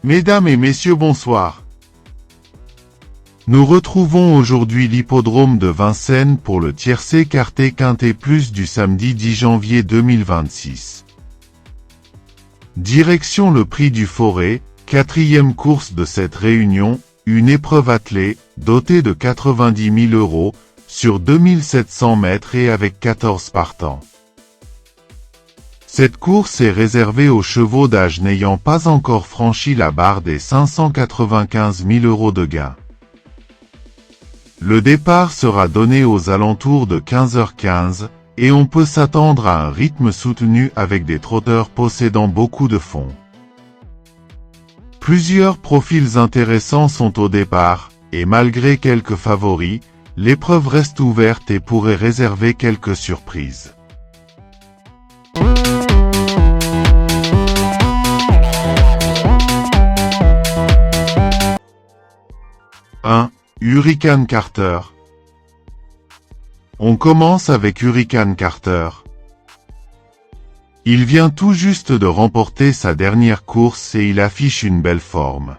Mesdames et messieurs, bonsoir. Nous retrouvons aujourd'hui l'hippodrome de Vincennes pour le tiercé quarté quinté plus du samedi 10 janvier 2026. Direction le Prix du Forêt, quatrième course de cette réunion, une épreuve attelée, dotée de 90 000 €, sur 2700 mètres et avec 14 partants. Cette course est réservée aux chevaux d'âge n'ayant pas encore franchi la barre des 595 000 € de gain. Le départ sera donné aux alentours de 15h15, et on peut s'attendre à un rythme soutenu avec des trotteurs possédant beaucoup de fond. Plusieurs profils intéressants sont au départ, et malgré quelques favoris, l'épreuve reste ouverte et pourrait réserver quelques surprises. Hurricane Carter. On commence avec Hurricane Carter. Il vient tout juste de remporter sa dernière course et il affiche une belle forme.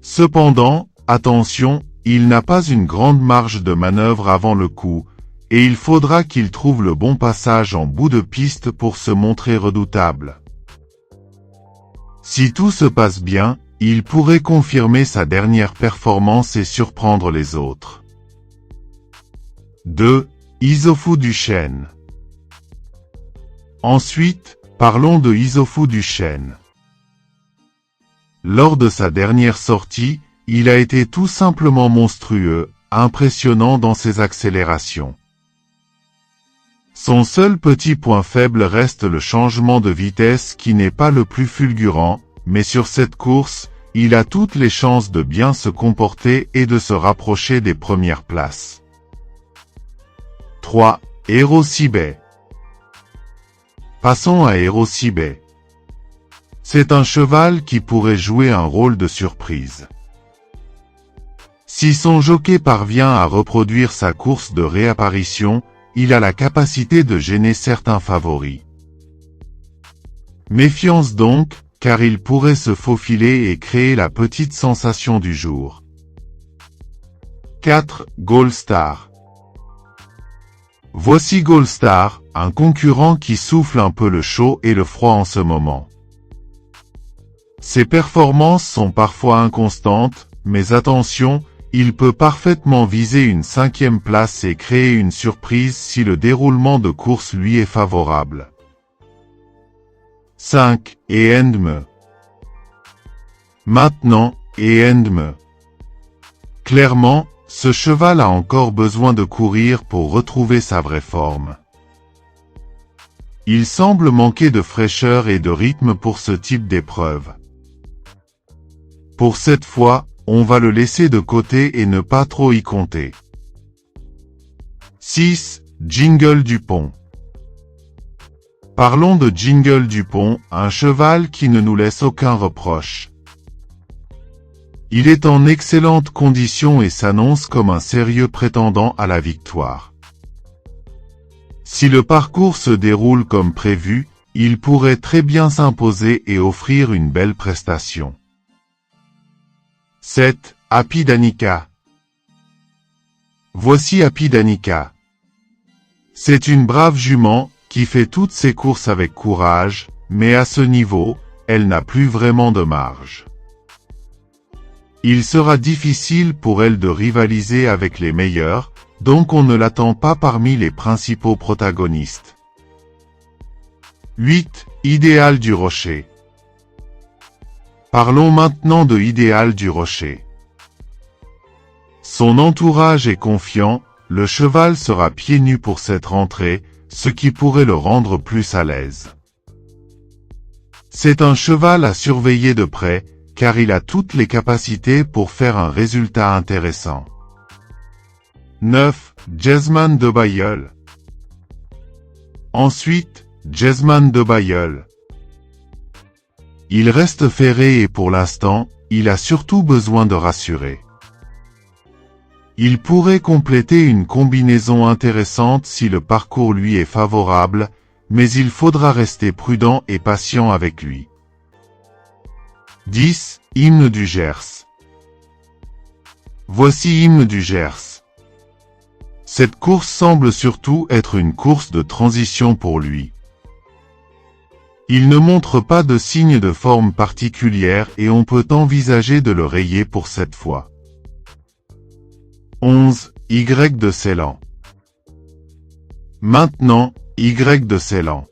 Cependant, attention, il n'a pas une grande marge de manœuvre avant le coup, et il faudra qu'il trouve le bon passage en bout de piste pour se montrer redoutable. Si tout se passe bien, il pourrait confirmer sa dernière performance et surprendre les autres. 2. Issoufou du Chêne. Ensuite, parlons de Issoufou du Chêne. Lors de sa dernière sortie, il a été tout simplement monstrueux, impressionnant dans ses accélérations. Son seul petit point faible reste le changement de vitesse qui n'est pas le plus fulgurant, mais sur cette course, il a toutes les chances de bien se comporter et de se rapprocher des premières places. 3. Erosibet. Passons à Erosibet. C'est un cheval qui pourrait jouer un rôle de surprise. Si son jockey parvient à reproduire sa course de réapparition, il a la capacité de gêner certains favoris. Méfiance donc, car il pourrait se faufiler et créer la petite sensation du jour. 4. Goldstar. Voici Goldstar, un concurrent qui souffle un peu le chaud et le froid en ce moment. Ses performances sont parfois inconstantes, mais attention, il peut parfaitement viser une 5e place et créer une surprise si le déroulement de course lui est favorable. 5. Endme. Maintenant, Endme. Clairement, ce cheval a encore besoin de courir pour retrouver sa vraie forme. Il semble manquer de fraîcheur et de rythme pour ce type d'épreuve. Pour cette fois, on va le laisser de côté et ne pas trop y compter. 6. Jingle Dupont. Parlons de Jingle Dupont, un cheval qui ne nous laisse aucun reproche. Il est en excellente condition et s'annonce comme un sérieux prétendant à la victoire. Si le parcours se déroule comme prévu, il pourrait très bien s'imposer et offrir une belle prestation. 7. Happy Danica. Voici Happy Danica. C'est une brave jument, qui fait toutes ses courses avec courage, mais à ce niveau, elle n'a plus vraiment de marge. Il sera difficile pour elle de rivaliser avec les meilleurs, donc on ne l'attend pas parmi les principaux protagonistes. 8. Idéal du Rocher. Parlons maintenant de Idéal du Rocher. Son entourage est confiant, le cheval sera pieds nus pour cette rentrée, ce qui pourrait le rendre plus à l'aise. C'est un cheval à surveiller de près, car il a toutes les capacités pour faire un résultat intéressant. 9. Jasmine de Bailleul. Ensuite, Jasmine de Bailleul. Il reste ferré et pour l'instant, il a surtout besoin de rassurer. Il pourrait compléter une combinaison intéressante si le parcours lui est favorable, mais il faudra rester prudent et patient avec lui. 10. Hymne du Gers. Voici Hymne du Gers. Cette course semble surtout être une course de transition pour lui. Il ne montre pas de signe de forme particulière et on peut envisager de le rayer pour cette fois. 11. Y de Ceylan. Maintenant, Y de Ceylan.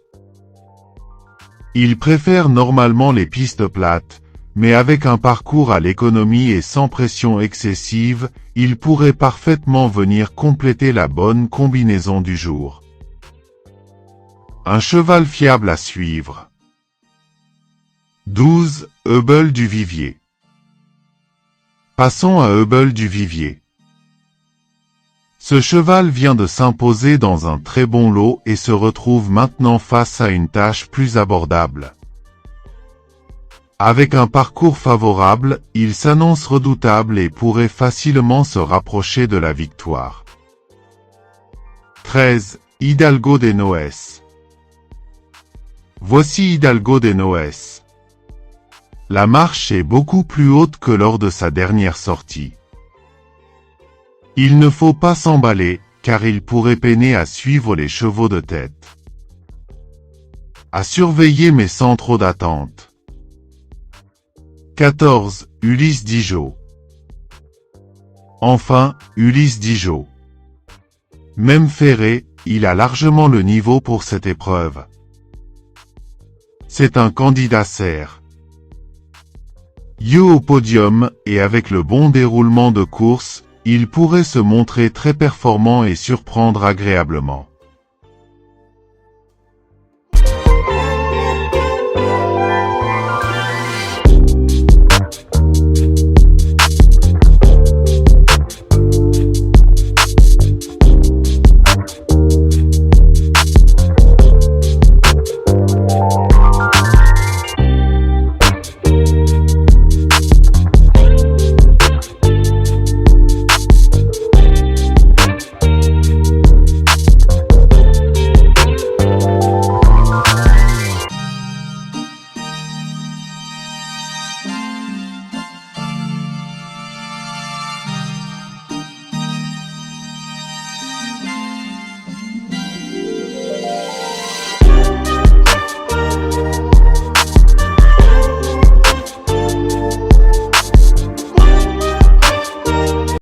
Il préfère normalement les pistes plates, mais avec un parcours à l'économie et sans pression excessive, il pourrait parfaitement venir compléter la bonne combinaison du jour. Un cheval fiable à suivre. 12. Heubel du Vivier. Passons à Heubel du Vivier. Ce cheval vient de s'imposer dans un très bon lot et se retrouve maintenant face à une tâche plus abordable. Avec un parcours favorable, il s'annonce redoutable et pourrait facilement se rapprocher de la victoire. 13. Hidalgo des Noes. Voici Hidalgo des Noes. La marche est beaucoup plus haute que lors de sa dernière sortie. Il ne faut pas s'emballer, car il pourrait peiner à suivre les chevaux de tête. À surveiller mais sans trop d'attente. 14. Ulysse Dijo. Enfin, Ulysse Dijo. Même ferré, il a largement le niveau pour cette épreuve. C'est un candidat serre. Yo au podium, et avec le bon déroulement de course, il pourrait se montrer très performant et surprendre agréablement.